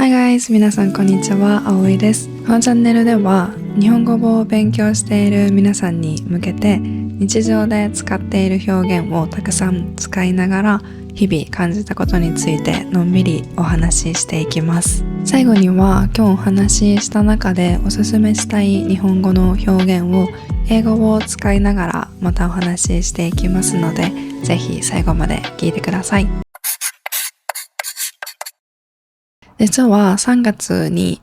Hi guys! 皆さんこんにちは、あおいです。このチャンネルでは日本語を勉強している皆さんに向けて日常で使っている表現をたくさん使いながら日々感じたことについてのんびりお話ししていきます。最後には今日お話しした中でおすすめしたい日本語の表現を英語を使いながらまたお話ししていきますので、ぜひ最後まで聞いてください。実は3月に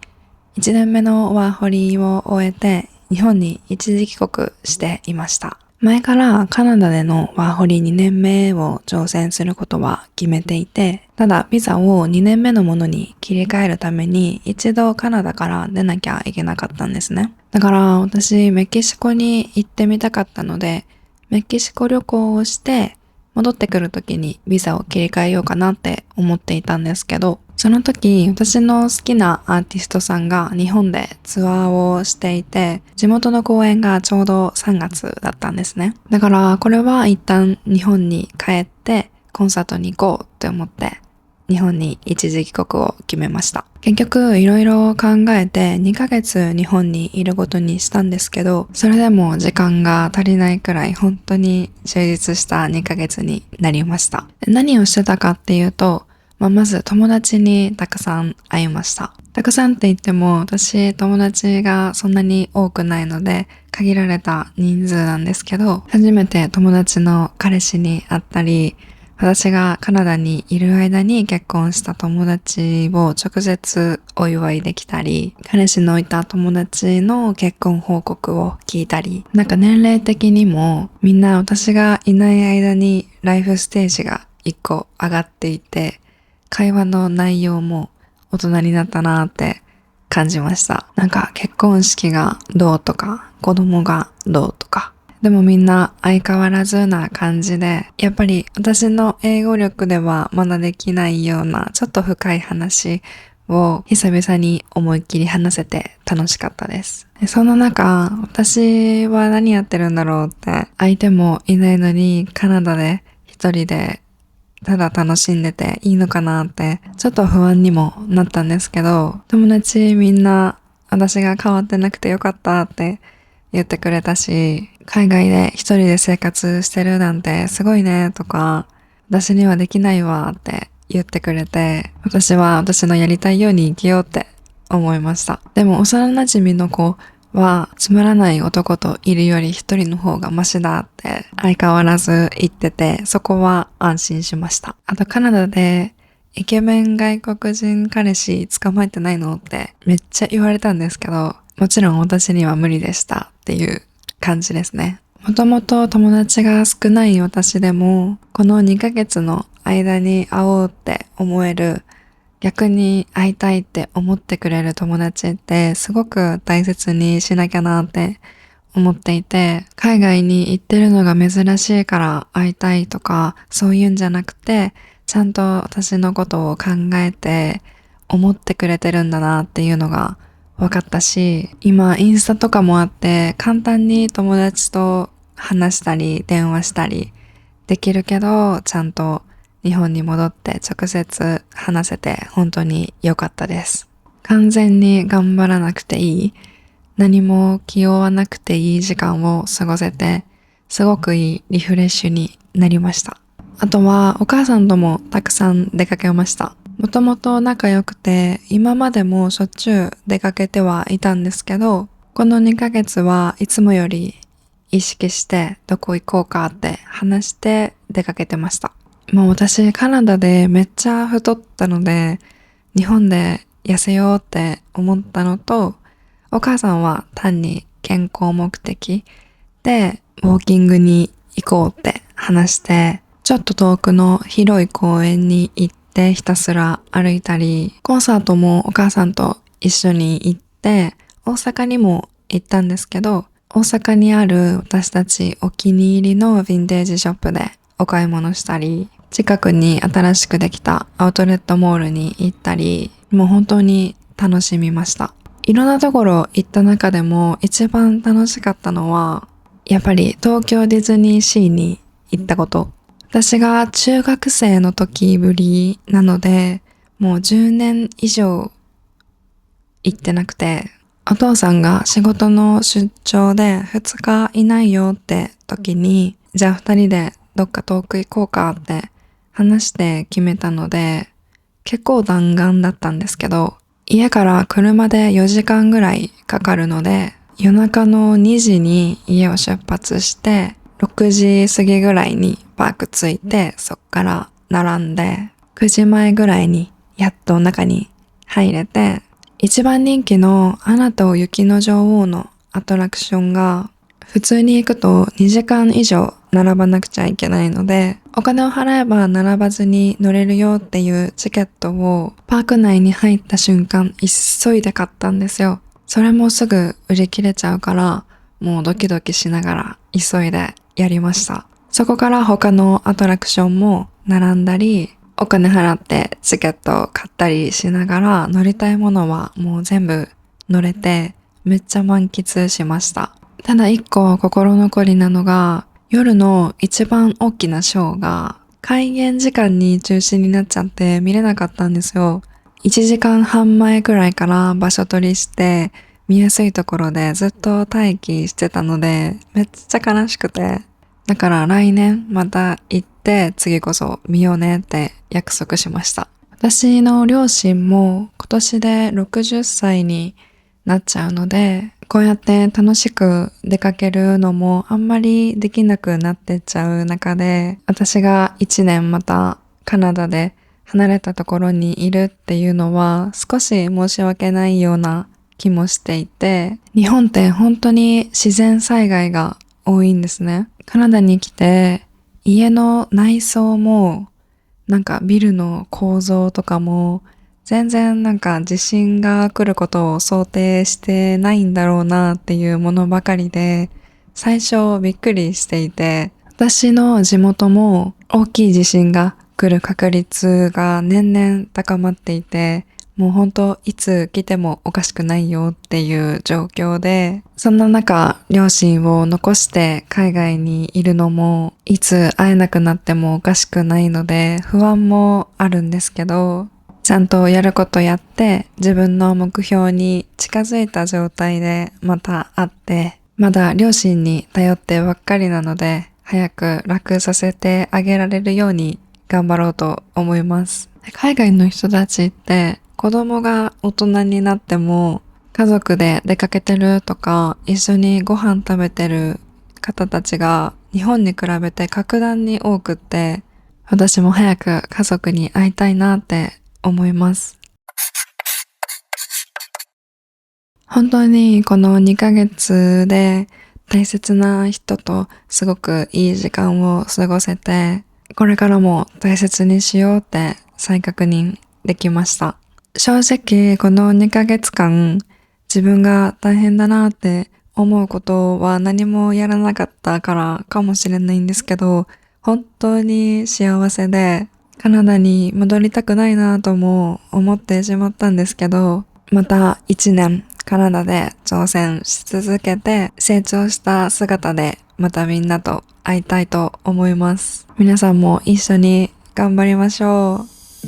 1年目のワーホリを終えて日本に一時帰国していました。前からカナダでのワーホリ2年目を挑戦することは決めていて、ただビザを2年目のものに切り替えるために一度カナダから出なきゃいけなかったんですね。だから私メキシコに行ってみたかったので、メキシコ旅行をして戻ってくる時にビザを切り替えようかなって思っていたんですけど、その時私の好きなアーティストさんが日本でツアーをしていて、地元の公演がちょうど3月だったんですね。だからこれは一旦日本に帰ってコンサートに行こうって思って日本に一時帰国を決めました。結局いろいろ考えて2ヶ月日本にいることにしたんですけど、それでも時間が足りないくらい本当に充実した2ヶ月になりました。何をしてたかっていうと、まず友達にたくさん会いました。たくさんって言っても私友達がそんなに多くないので限られた人数なんですけど、初めて友達の彼氏に会ったり、私がカナダにいる間に結婚した友達を直接お祝いできたり、彼氏のいた友達の結婚報告を聞いたり、年齢的にもみんな私がいない間にライフステージが一個上がっていて、会話の内容も大人になったなーって感じました。結婚式がどうとか、子供がどうとか。でもみんな相変わらずな感じで、やっぱり私の英語力ではまだできないようなちょっと深い話を久々に思いっきり話せて楽しかったです。そんな中、私は何やってるんだろうって、相手もいないのにカナダで一人でただ楽しんでていいのかなってちょっと不安にもなったんですけど、友達みんな私が変わってなくてよかったって言ってくれたし、海外で一人で生活してるなんてすごいねとか、私にはできないわって言ってくれて、私は私のやりたいように生きようって思いました。でも幼馴染の子はつまらない男といるより一人の方がマシだって相変わらず言ってて、そこは安心しました。あとカナダでイケメン外国人彼氏捕まえてないのってめっちゃ言われたんですけど、もちろん私には無理でしたっていう感じですね。もともと友達が少ない私でもこの2ヶ月の間に会おうって思える、逆に会いたいって思ってくれる友達ってすごく大切にしなきゃなって思っていて、海外に行ってるのが珍しいから会いたいとかそういうんじゃなくて、ちゃんと私のことを考えて思ってくれてるんだなっていうのが分かったし、今インスタとかもあって簡単に友達と話したり電話したりできるけど、ちゃんと日本に戻って直接話せて本当に良かったです。完全に頑張らなくていい、何も気負わなくていい時間を過ごせて、すごくいいリフレッシュになりました。あとはお母さんともたくさん出かけました。もともと仲良くて、今までもしょっちゅう出かけてはいたんですけど、この2ヶ月はいつもより意識してどこ行こうかって話して出かけてました。もう私カナダでめっちゃ太ったので、日本で痩せようって思ったのと、お母さんは単に健康目的でウォーキングに行こうって話して、ちょっと遠くの広い公園に行ってひたすら歩いたり、コンサートもお母さんと一緒に行って、大阪にも行ったんですけど、大阪にある私たちお気に入りのヴィンテージショップでお買い物したり、近くに新しくできたアウトレットモールに行ったり、もう本当に楽しみました。いろんなところ行った中でも一番楽しかったのは、やっぱり東京ディズニーシーに行ったこと。私が中学生の時ぶりなので、もう10年以上行ってなくて、お父さんが仕事の出張で2日いないよって時に、じゃあ2人でどっか遠く行こうかって話して決めたので、結構弾丸だったんですけど、家から車で4時間ぐらいかかるので、夜中の2時に家を出発して、6時過ぎぐらいにパーク着いて、そっから並んで、9時前ぐらいにやっと中に入れて、一番人気のアナと雪の女王のアトラクションが、普通に行くと2時間以上並ばなくちゃいけないので、お金を払えば並ばずに乗れるよっていうチケットをパーク内に入った瞬間急いで買ったんですよ。それもすぐ売り切れちゃうから、もうドキドキしながら急いでやりました。そこから他のアトラクションも並んだり、お金払ってチケットを買ったりしながら乗りたいものはもう全部乗れてめっちゃ満喫しました。ただ一個心残りなのが夜の一番大きなショーが開園時間に中止になっちゃって見れなかったんですよ。1時間半前くらいから場所取りして見やすいところでずっと待機してたのでめっちゃ悲しくて、だから来年また行って次こそ見ようねって約束しました。私の両親も今年で60歳になっちゃうので、こうやって楽しく出かけるのもあんまりできなくなってっちゃう中で、私が1年またカナダで離れたところにいるっていうのは少し申し訳ないような気もしていて、日本って本当に自然災害が多いんですね。カナダに来て家の内装もなんかビルの構造とかも全然なんか地震が来ることを想定してないんだろうなっていうものばかりで、最初びっくりしていて、私の地元も大きい地震が来る確率が年々高まっていて、もう本当いつ来てもおかしくないよっていう状況で、そんな中両親を残して海外にいるのもいつ会えなくなってもおかしくないので不安もあるんですけど、ちゃんとやることやって自分の目標に近づいた状態でまた会って、まだ両親に頼ってばっかりなので早く楽させてあげられるように頑張ろうと思います。海外の人たちって子供が大人になっても家族で出かけてるとか一緒にご飯食べてる方たちが日本に比べて格段に多くって、私も早く家族に会いたいなって思います。本当にこの2ヶ月で大切な人とすごくいい時間を過ごせて、これからも大切にしようって再確認できました。正直この2ヶ月間自分が大変だなって思うことは何もやらなかったからかもしれないんですけど、本当に幸せでカナダに戻りたくないなとも思ってしまったんですけど、また1年カナダで挑戦し続けて成長した姿でまたみんなと会いたいと思います。皆さんも一緒に頑張りましょう。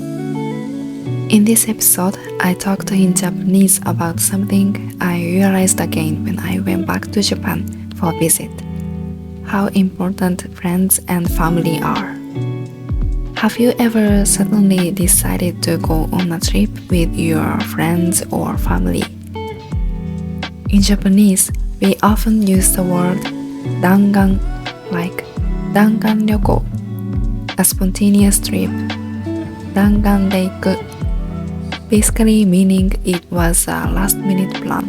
In this episode, I talked in Japanese about something I realized again when I went back to Japan for a visit. How important friends and family are.Have you ever suddenly decided to go on a trip with your friends or family? In Japanese, we often use the word dangan, like 弾丸旅行, a spontaneous trip, 弾丸で行く, basically meaning it was a last-minute plan.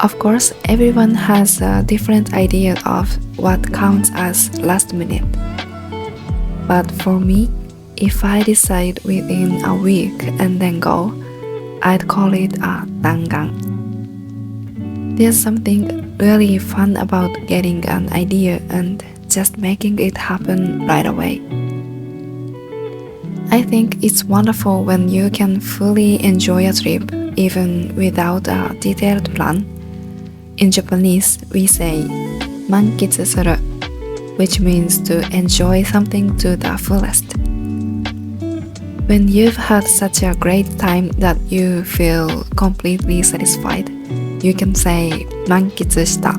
Of course, everyone has a different idea of what counts as last minute.But for me, if I decide within a week and then go, I'd call it a dangan. There's something really fun about getting an idea and just making it happen right away. I think it's wonderful when you can fully enjoy a trip even without a detailed plan. In Japanese, we say 満喫するwhich means to enjoy something to the fullest. When you've had such a great time that you feel completely satisfied, you can say 満喫した。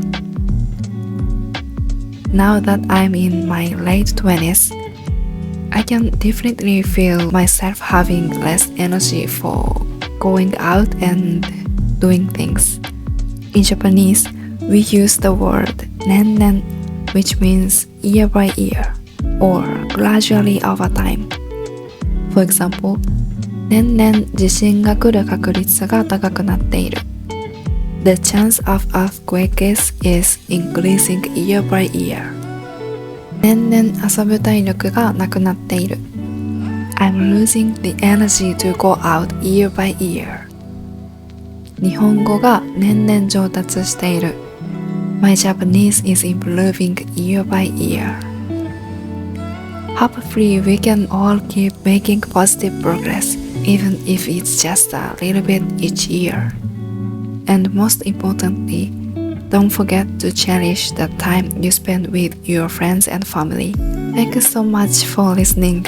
Now that I'm in my late 20s, I can definitely feel myself having less energy for going out and doing things. In Japanese, we use the word 年々, which means year by year or gradually over time. For example, 年々地震が来る確率が高くなっている。The chance of earthquakes is increasing year by year. 年々遊ぶ体力がなくなっている。I'm losing the energy to go out year by year. 日本語が年々上達している。My Japanese is improving year by year. Hopefully we can all keep making positive progress, even if it's just a little bit each year. And most importantly, don't forget to cherish the time you spend with your friends and family. Thank you so much for listening.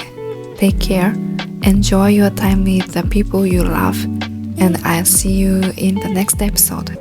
Take care, enjoy your time with the people you love, and I'll see you in the next episode.